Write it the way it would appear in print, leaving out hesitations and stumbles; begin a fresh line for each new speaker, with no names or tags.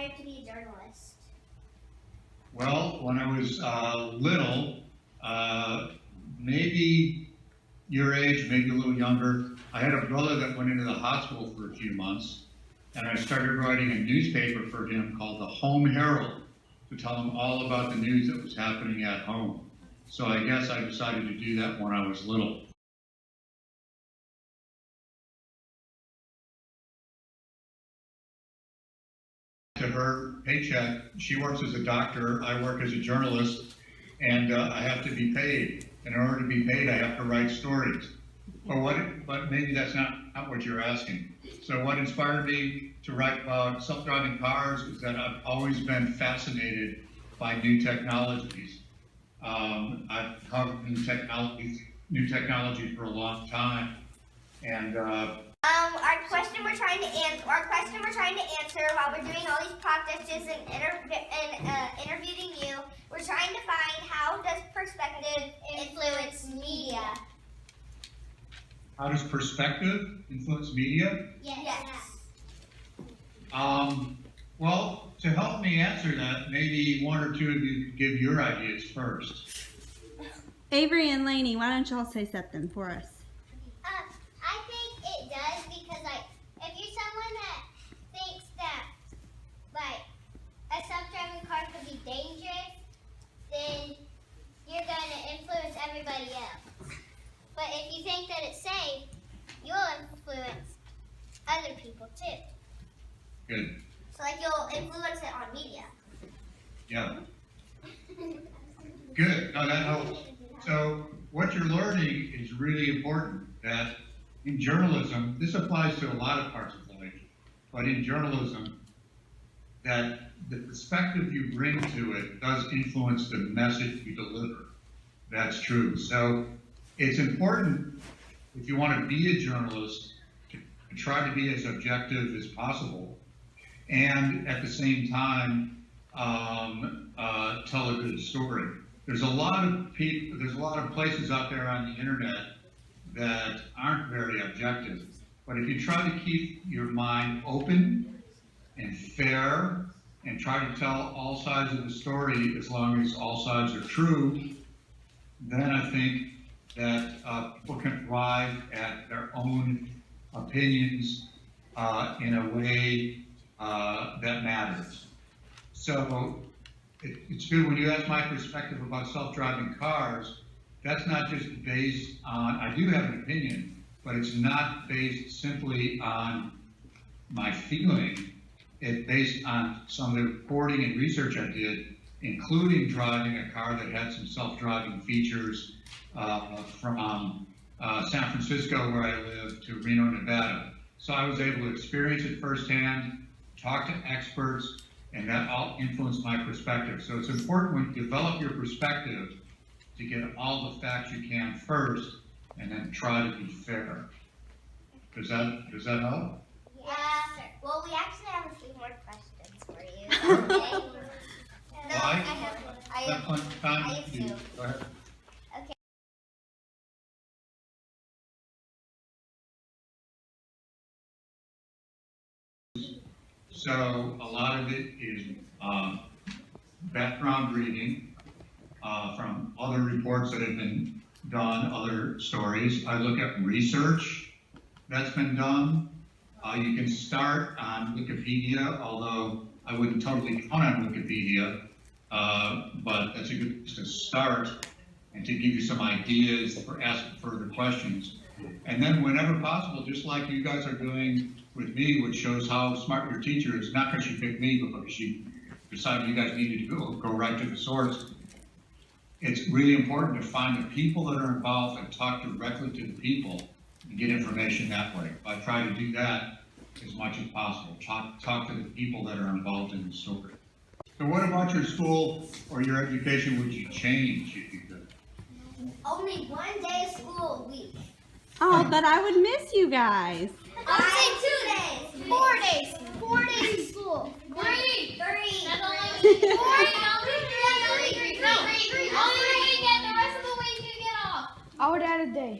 inspired to be a journalist?
Well, when I was little, maybe your age, maybe a little younger, I had a brother that went into the hospital for a few months, and I started writing a newspaper for him called the Home Herald to tell him all about the news that was happening at home. So I guess I decided to do that when I was little. To her paycheck, she works as a doctor, I work as a journalist, and I have to be paid. And in order to be paid, I have to write stories. But maybe that's not what you're asking. So what inspired me to write about self-driving cars is that I've always been fascinated by new technologies. I've covered new technology for a long time, and
Our question we're trying to answer while we're doing all these pop dishes and interviewing you, we're trying to find how does perspective influence media?
how does perspective influence media?
Yes.
Well, to help me answer that, maybe one or two of you could give your ideas first.
Avery and Lainey, why don't y'all say something for us?
I think it does because, like, if you're someone that thinks that, like, a self-driving car could be dangerous, then you're going to influence everybody else. But if you think that it's safe, you'll influence other people too.
Good.
So like you'll influence it on media.
Yeah. Good. No, that helps. So what you're learning is really important, that in journalism, this applies to a lot of parts of life, but in journalism, that the perspective you bring to it does influence the message you deliver. That's true. So it's important, if you want to be a journalist, to try to be as objective as possible, and at the same time, tell a good story. There's a lot of places out there on the internet that aren't very objective, but if you try to keep your mind open and fair and try to tell all sides of the story as long as all sides are true, then I think that people can thrive at their own opinions in a way that matters. So it's good when you ask my perspective about self-driving cars. That's not just based on, I do have an opinion, but it's not based simply on my feeling. It's based on some of the reporting and research I did, including driving a car that had some self-driving features from San Francisco, where I live, to Reno, Nevada. So I was able to experience it firsthand, talk to experts, and that all influenced my perspective. So it's important when you develop your perspective to get all the facts you can first, and then try to be fair. Does that help?
Yeah. Well, we actually have a few more questions for you. Okay? No, I have two.
Go ahead.
Okay.
So a lot of it is background reading from other reports that have been done, other stories. I look at research that's been done. You can start on Wikipedia, although I wouldn't totally count on Wikipedia, but that's a good place to start and to give you some ideas for asking further questions. And then whenever possible, just like you guys are doing with me, which shows how smart your teacher is, not because she picked me, but because she decided you guys needed to go right to the source. It's really important to find the people that are involved and talk directly to the people and get information that way. I try to do that as much as possible. Talk to the people that are involved in the story. So what about your school or your education would you change if you could?
Only 1 day of school a week.
Oh, but I would miss you guys.
I say 2 days. 4 days. 4 days of school. 3.
That's only
3.
4. Only 3. No, 3. Only 3 weekend. The rest of the week you get off.
I would add a day.